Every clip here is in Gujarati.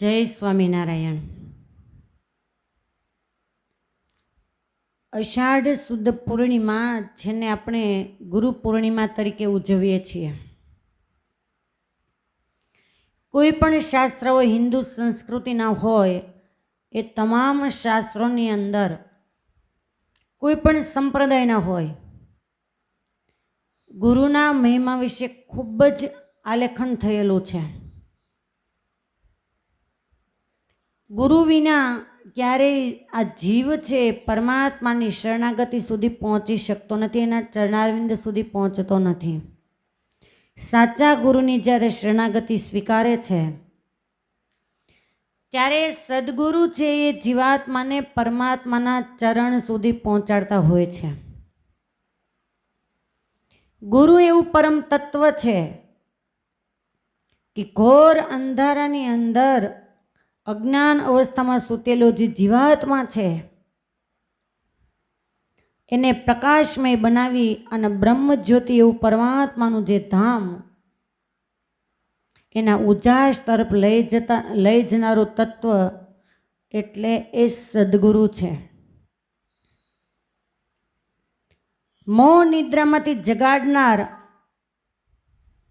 જય સ્વામિનારાયણ. અષાઢ સુદ પૂર્ણિમા જેને આપણે ગુરુ પૂર્ણિમા તરીકે ઉજવીએ છીએ. કોઈ પણ શાસ્ત્રો હિન્દુ સંસ્કૃતિના હોય એ તમામ શાસ્ત્રોની અંદર કોઈ પણ સંપ્રદાયના હોય ગુરુના મહિમા વિશે ખૂબ જ આલેખન થયેલું છે. ગુરુ વિના ક્યારેય આ જીવ છે પરમાત્માની શરણાગતિ સુધી પહોંચી શકતો નથી, એના ચરણારવિંદ સુધી પહોંચતો નથી. સાચા ગુરુની જ્યારે શરણાગતિ સ્વીકારે છે ત્યારે સદગુરુ છે એ જીવાત્માને પરમાત્માના ચરણ સુધી પહોંચાડતા હોય છે. ગુરુ એવું પરમ તત્વ છે કે ઘોર અંધારાની અંદર અજ્ઞાન અવસ્થામાં સૂતેલો જે જીવાત્મા છે એને પ્રકાશમય બનાવી અને બ્રહ્મ જ્યોતિ એવું પરમાત્માનું જે ધામ એના ઉજાસ તરફ લઈ જનારું તત્વ એટલે એ સદગુરુ છે. મોહ નિદ્રામાંથી જગાડનાર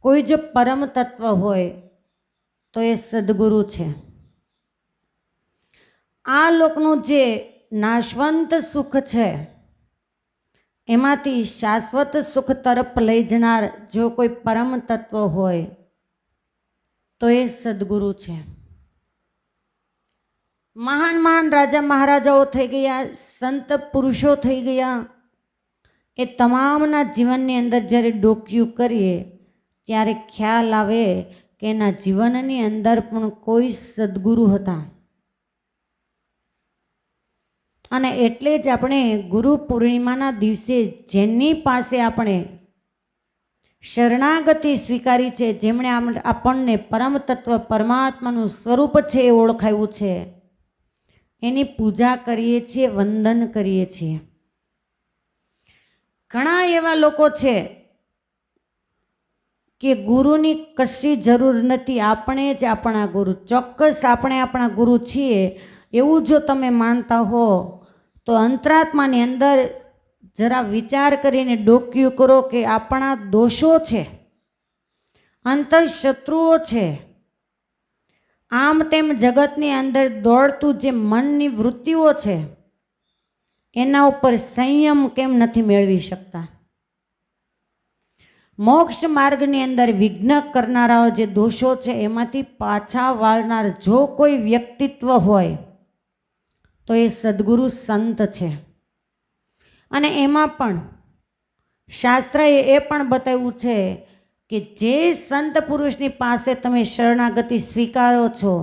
કોઈ જો પરમ તત્વ હોય તો એ સદગુરુ છે. આ લોકનું જે નાશવંત સુખ છે એમાંથી શાશ્વત સુખ તરફ લઈ જનાર જો કોઈ પરમ તત્વ હોય તો એ સદગુરુ છે. મહાન મહાન રાજા મહારાજાઓ થઈ ગયા, સંત પુરુષો થઈ ગયા, એ તમામના જીવનની અંદર જ્યારે ડોકિયું કરીએ ત્યારે ખ્યાલ આવે કે એના જીવનની અંદર પણ કોઈ સદગુરુ હતા. અને એટલે જ આપણે ગુરુ પૂર્ણિમાના દિવસે જેની પાસે આપણે શરણાગતિ સ્વીકારી છે, જેમણે આપણને પરમ તત્વ પરમાત્માનું સ્વરૂપ છે એ ઓળખાયું છે, એની પૂજા કરીએ છીએ, વંદન કરીએ છીએ. ઘણા એવા લોકો છે કે ગુરુની કશી જરૂર નથી, આપણે જ આપણા ગુરુ. ચોક્કસ આપણે આપણા ગુરુ છીએ એવું જો તમે માનતા હો તો અંતરાત્માની અંદર જરા વિચાર કરીને ડોક્યું કરો કે આપણા દોષો છે, અંતઃશત્રુઓ છે, આમ તેમ જગતની અંદર દોડતું જે મનની વૃત્તિઓ છે એના ઉપર સંયમ કેમ નથી મેળવી શકતા? મોક્ષ માર્ગની અંદર વિઘ્ન કરનારાઓ જે દોષો છે એમાંથી પાછા વાળનાર જો કોઈ વ્યક્તિત્વ હોય તો એ સદગુરુ સંત છે. અને એમાં પણ શાસ્ત્રએ એ પણ બતાવ્યું છે કે જે સંત પુરુષની પાસે તમે શરણાગતિ સ્વીકારો છો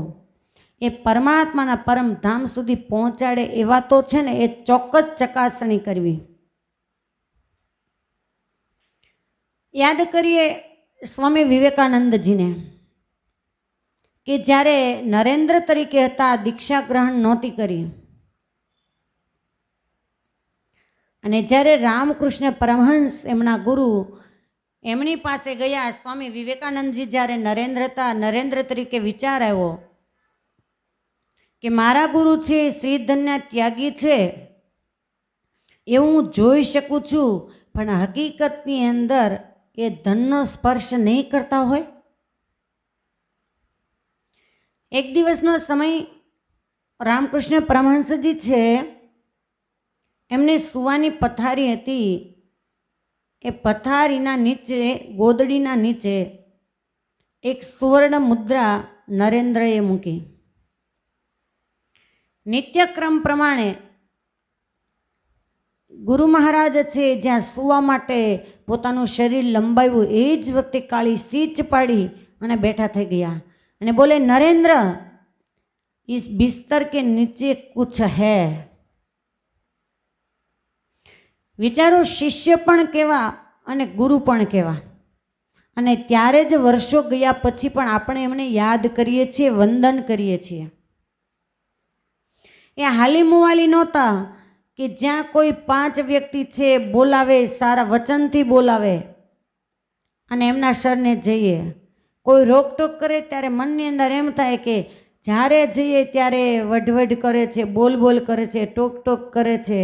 એ પરમાત્માના પરમધામ સુધી પહોંચાડે એવા તો છે ને એ ચોક્કસ ચકાસણી કરવી. યાદ કરીએ સ્વામી વિવેકાનંદજીને કે જ્યારે નરેન્દ્ર તરીકે હતા, દીક્ષા ગ્રહણ નહોતી કરી, અને જ્યારે રામકૃષ્ણ પરમહંસ એમના ગુરુ એમની પાસે ગયા, સ્વામી વિવેકાનંદજી જ્યારે નરેન્દ્ર હતા, નરેન્દ્ર તરીકે વિચાર આવ્યો કે મારા ગુરુ છે શ્રીધન્ય ત્યાગી છે એવું હું જોઈ શકું છું, પણ હકીકતની અંદર એ ધનનો સ્પર્શ નહીં કરતા હોય. એક દિવસનો સમય રામકૃષ્ણ પરમહંસજી છે એમને સુવાની પથારી હતી, એ પથારીના નીચે ગોદડીના નીચે એક સુવર્ણ મુદ્રા નરેન્દ્રએ મૂકી. નિત્યક્રમ પ્રમાણે ગુરુ મહારાજ છે જ્યાં સુવા માટે પોતાનું શરીર લંબાવ્યું એ જ વખતે કાળી સીચ પાડી અને બેઠા થઈ ગયા અને બોલે, નરેન્દ્ર ઇસ બિસ્તર કે નીચે કુછ હૈ. વિચારો, શિષ્ય પણ કેવા અને ગુરુ પણ કેવા. અને ત્યારે જ વર્ષો ગયા પછી પણ આપણે એમને યાદ કરીએ છીએ, વંદન કરીએ છીએ. એ હાલી મુવાલી નહોતા કે જ્યાં કોઈ 5 વ્યક્તિ છે બોલાવે, સારા વચનથી બોલાવે અને એમના શરણે જઈએ. કોઈ રોકટોક કરે ત્યારે મનની અંદર એમ થાય કે જ્યારે જઈએ ત્યારે વઢવઢ કરે છે, બોલ બોલ કરે છે, ટોક ટોક કરે છે,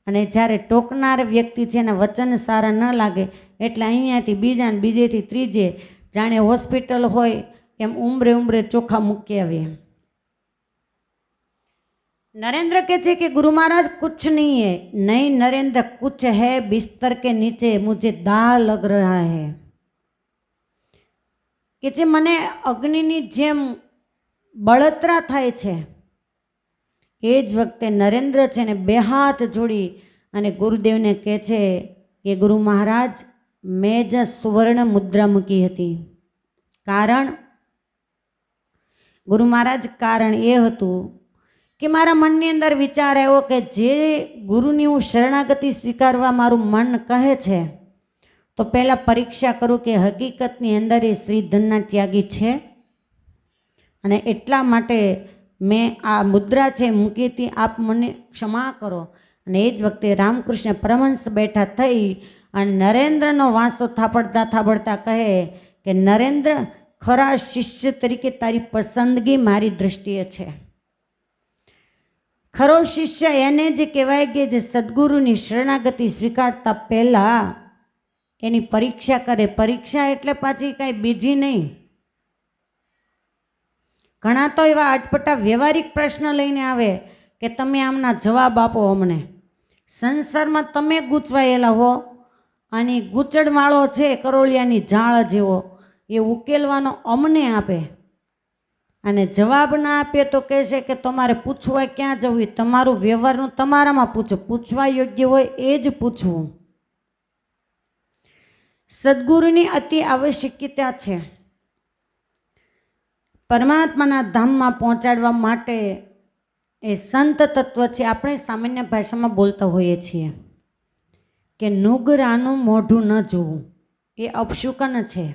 અને જ્યારે ટોકનાર વ્યક્તિ છે એના વચન સારા ન લાગે એટલે અહીંયાથી બીજા ને બીજેથી ત્રીજે જાણે હોસ્પિટલ હોય એમ ઉંમરે ઉંમરે ચોખા મૂકી આવીએ. नरेंद्र कहते कि गुरु महाराज कुछ नहीं है. नहीं नरेंद्र, कुछ है बिस्तर के नीचे, मुझे दाह लग रहा है. કે જે મને અગ્નિની જેમ બળતરા થાય છે. એ જ વખતે નરેન્દ્ર છે ને બે હાથ જોડી અને ગુરુદેવને કહે છે કે ગુરુ મહારાજ, મેં જ સુવર્ણ મુદ્રા મૂકી હતી. કારણ ગુરુ મહારાજ, કારણ એ હતું કે મારા મનની અંદર વિચાર આવ્યો કે જે ગુરુની હું શરણાગતિ સ્વીકારવા મારું મન કહે છે તો પહેલાં પરીક્ષા કરું કે હકીકતની અંદર એ શ્રીધનના ત્યાગી છે. અને એટલા માટે મેં આ મુદ્રા છે મૂકી હતી, આપ મને ક્ષમા કરો. અને એ જ વખતે રામકૃષ્ણ પરમહંસ બેઠા થઈ અને નરેન્દ્રનો વાંસતો થાપડતા થાપડતા કહે કે નરેન્દ્ર, ખરા શિષ્ય તરીકે તારી પસંદગી મારી દૃષ્ટિએ છે. ખરો શિષ્ય એને જ કહેવાય કે જે સદગુરુની શરણાગતિ સ્વીકારતા પહેલાં એની પરીક્ષા કરે. પરીક્ષા એટલે પાછી કાંઈ બીજી નહીં. ઘણા તો એવા અટપટા વ્યવહારિક પ્રશ્ન લઈને આવે કે તમે આમના જવાબ આપો અમને. સંસારમાં તમે ગૂંચવાયેલા હો અને ગૂંચડવાળો છે કરોળિયાની જાળ જેવો, એ ઉકેલવાનો અમને આપે અને જવાબ ના આપે તો કહેશે કે તમારે પૂછવા ક્યાં જવું, તમારું વ્યવહારનું તમારામાં પૂછો, પૂછવા યોગ્ય હોય એ જ પૂછવું. સદગુરુની અતિ આવશ્યકતા છે. પરમાત્માના ધામમાં પહોંચાડવા માટે એ સંત તત્વ છે. આપણે સામાન્ય ભાષામાં બોલતા હોઈએ છીએ કે નુગરાનું મોઢું ન જોવું, એ અપશુકન છે.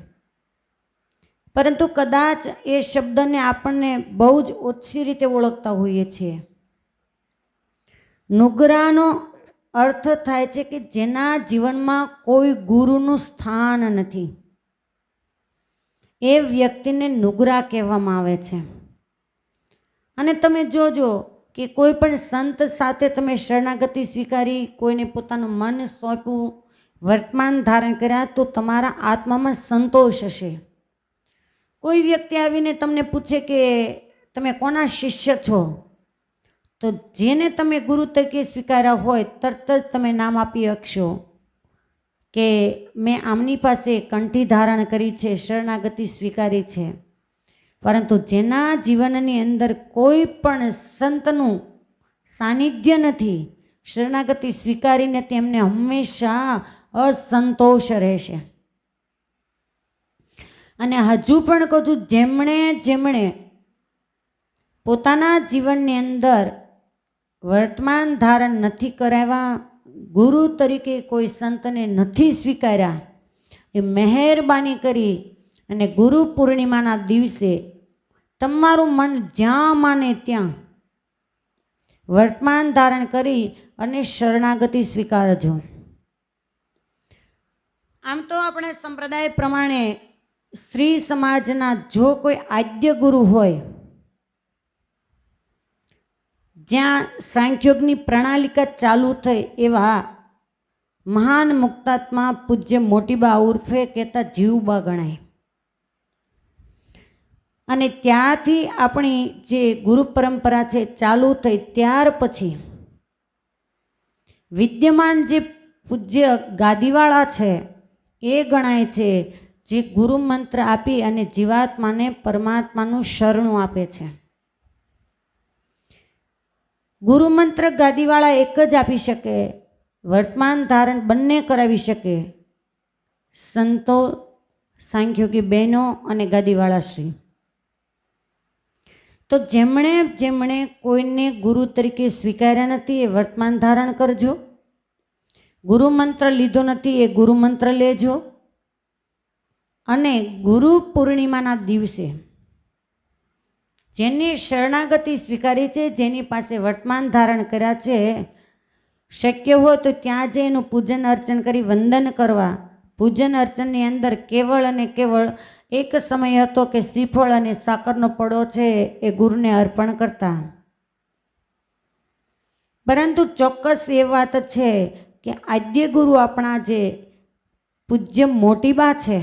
પરંતુ કદાચ એ શબ્દને આપણને બહુ જ ઓછી રીતે ઓળખતા હોઈએ છીએ. નુગરાનો અર્થ થાય છે કે જેના જીવનમાં કોઈ ગુરુનું સ્થાન નથી, એ વ્યક્તિને નુગરા કહેવામાં આવે છે. અને તમે જોજો કે કોઈ પણ સંત સાથે તમે શરણાગતિ સ્વીકારી, કોઈને પોતાનું મન સોંપ્યું, વર્તમાન ધારણ કર્યા તો તમારા આત્મામાં સંતોષ હશે. કોઈ વ્યક્તિ આવીને તમને પૂછે કે તમે કોના શિષ્ય છો, તો જેને તમે ગુરુ તરીકે સ્વીકાર્યા હોય તરત જ તમે નામ આપી શકશો કે મેં આમની પાસે કંઠી ધારણ કરી છે, શરણાગતિ સ્વીકારી છે. પરંતુ જેના જીવનની અંદર કોઈ પણ સંતનું સાનિધ્ય નથી, શરણાગતિ સ્વીકારીને તેમને હંમેશા અસંતોષ રહેશે. અને હજુ પણ કહું છું, જેમણે પોતાના જીવનની અંદર વર્તમાન ધારણ નથી કરાવ્યા, ગુરુ તરીકે કોઈ સંતને નથી સ્વીકાર્યા, એ મહેરબાની કરી અને ગુરુ પૂર્ણિમાના દિવસે તમારું મન જ્યાં માને ત્યાં વર્તમાન ધારણ કરી અને શરણાગતિ સ્વીકારજો. આમ તો આપણે સંપ્રદાય પ્રમાણે શ્રી સમાજના જો કોઈ આદ્ય ગુરુ હોય, જ્યાં સાંખ્યોગની પ્રણાલિકા ચાલુ થઈ એવા મહાન મુક્તાત્મા પૂજ્ય મોટીબા ઉર્ફે કહેતા જીવબા ગણાય. અને ત્યારથી આપણી જે ગુરુ પરંપરા છે ચાલુ થઈ, ત્યાર પછી વિદ્યમાન જે પૂજ્ય ગાદીવાળા છે એ ગણાય છે, જે ગુરુ મંત્ર આપી અને જીવાત્માને પરમાત્માનું શરણું આપે છે. ગુરુ મંત્ર ગાદીવાળા એક જ આપી શકે, વર્તમાન ધારણ બંને કરાવી શકે, સંતો, સાંખ્યોગી બહેનો અને ગાદીવાળા શ્રી. તો જેમણે કોઈને ગુરુ તરીકે સ્વીકાર્યા નથી એ વર્તમાન ધારણ કરજો. ગુરુ મંત્ર લીધો નથી એ ગુરુ મંત્ર લેજો. અને ગુરુ પૂર્ણિમાના દિવસે જેની શરણાગતિ સ્વીકારી છે, જેની પાસે વર્તમાન ધારણ કર્યા છે, શક્ય હોય તો ત્યાં જઈ એનું પૂજન અર્ચન કરી વંદન કરવા, પૂજન અર્ચનની અંદર કેવળ અને કેવળ એક સમય હતો કે શ્રીફળ અને સાકરનો પડો છે એ ગુરુને અર્પણ કરતા. પરંતુ ચોક્કસ એ વાત છે કે આદ્ય ગુરુ આપણા જે પૂજ્ય મોટીબા છે,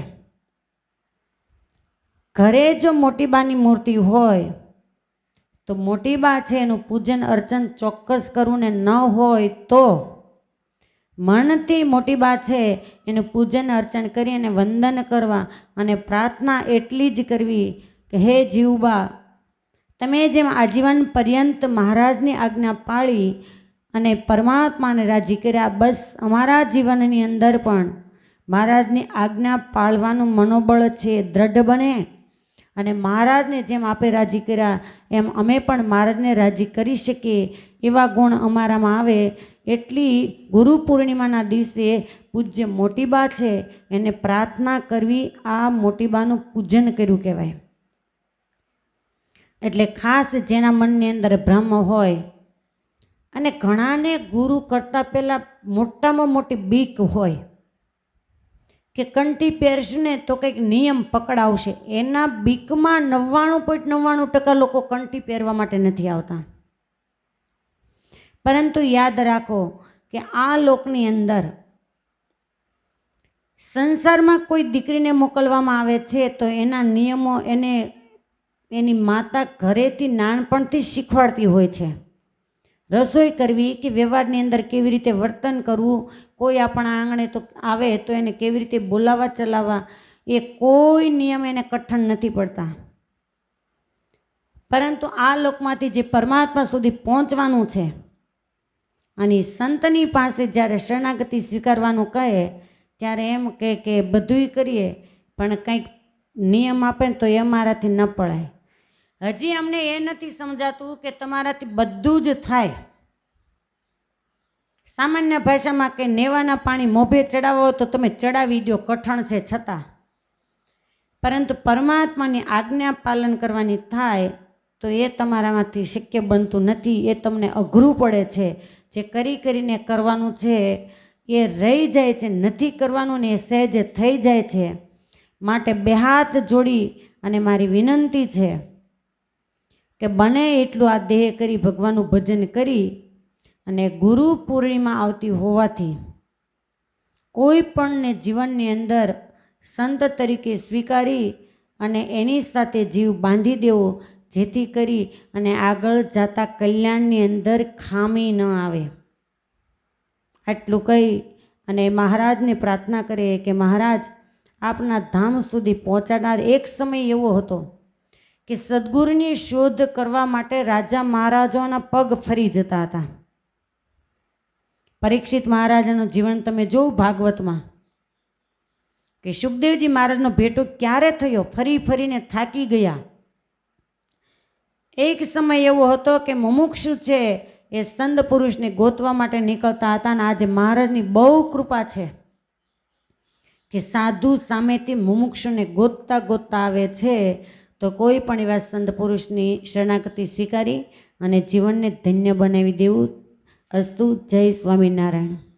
ઘરે જો મોટીબાની મૂર્તિ હોય તો મોટીબા છે એનું પૂજન અર્ચન ચોક્કસ કરવું, ને ન હોય તો મનથી મોટીબા છે એનું પૂજન અર્ચન કરી અને વંદન કરવા અને પ્રાર્થના એટલી જ કરવી કે હે જીવબા, તમે જેમ આજીવન પર્યંત મહારાજની આજ્ઞા પાળી અને પરમાત્માને રાજી કર્યા, બસ અમારા જીવનની અંદર પણ મહારાજની આજ્ઞા પાળવાનું મનોબળ છે દ્રઢ બને અને મહારાજને જેમ આપે રાજી કર્યા એમ અમે પણ મહારાજને રાજી કરી શકીએ એવા ગુણ અમારામાં આવે. એટલી ગુરુ પૂર્ણિમાના દિવસે પૂજ્ય મોટીબા છે એને પ્રાર્થના કરવી, આ મોટીબાનું પૂજન કર્યું કહેવાય. એટલે ખાસ જેના મનની અંદર ભ્રમ હોય, અને ઘણાને ગુરુ કરતાં પહેલાં મોટામાં મોટી બીક હોય કે કંઠી પહેરશું ને તો કંઈક નિયમ પકડાવશે, એના બીકમાં 99.99% લોકો કંઠી પહેરવા માટે નથી આવતા. પરંતુ યાદ રાખો કે આ લોકની અંદર સંસારમાં કોઈ દીકરીને મોકલવામાં આવે છે તો એના નિયમો એને એની માતા ઘરેથી નાનપણથી શીખવાડતી હોય છે. રસોઈ કરવી કે વ્યવહારની અંદર કેવી રીતે વર્તન કરવું, કોઈ આપણા આંગણે તો આવે તો એને કેવી રીતે બોલાવવા ચલાવવા, એ કોઈ નિયમ એને કઠણ નથી પડતા. પરંતુ આ લોકમાંથી જે પરમાત્મા સુધી પહોંચવાનું છે અને સંતની પાસે જ્યારે શરણાગતિ સ્વીકારવાનું કહે ત્યારે એમ કે બધુંય કરીએ પણ કંઈક નિયમ આપે ને તો એ અમારાથી ન પડાય. હજી અમને એ નથી સમજાતું કે તમારાથી બધું જ થાય. સામાન્ય ભાષામાં કે નેવાના પાણી મોભે ચડાવો તો તમે ચડાવી દો, કઠણ છે છતાં. પરંતુ પરમાત્માની આજ્ઞા પાલન કરવાની થાય તો એ તમારામાંથી શક્ય બનતું નથી, એ તમને અઘરું પડે છે. જે કરી કરીને કરવાનું છે એ રહી જાય છે, નથી કરવાનું ને એ સહેજ થઈ જાય છે. માટે બે હાથ જોડી અને મારી વિનંતી છે કે બને એટલું આ દેહ કરી ભગવાનનું ભજન કરી અને ગુરુ પૂર્ણિમા આવતી હોવાથી કોઈ પણને જીવનની અંદર સંત તરીકે સ્વીકારી અને એની સાથે જીવ બાંધી દેવો, જેથી કરી અને આગળ જતા કલ્યાણની અંદર ખામી ન આવે. આટલું કહી અને મહારાજને પ્રાર્થના કરીએ કે મહારાજ આપના ધામ સુધી પહોંચાડનાર. એક સમય એવો હતો કે સદગુરુની શોધ કરવા માટે રાજા મહારાજાઓના પગ ફરી જતા હતા. પરીક્ષિત મહારાજાનું જીવન તમે જોવો ભાગવતમાં કે સુખદેવજી મહારાજનો ભેટો ક્યારે થયો, ફરી ફરીને થાકી ગયા. એક સમય એવો હતો કે મુમુક્ષુ છે એ સંત પુરુષને ગોતવા માટે નીકળતા હતા, અને આજે મહારાજની બહુ કૃપા છે કે સાધુ સામેથી મુમુક્ષુને ગોતતા ગોતતા આવે છે. તો કોઈ પણ એવા સંત પુરુષની શરણાગતિ સ્વીકારી અને જીવનને ધન્ય બનાવી દેવું. અસ્તુ. જય સ્વામિનારાયણ.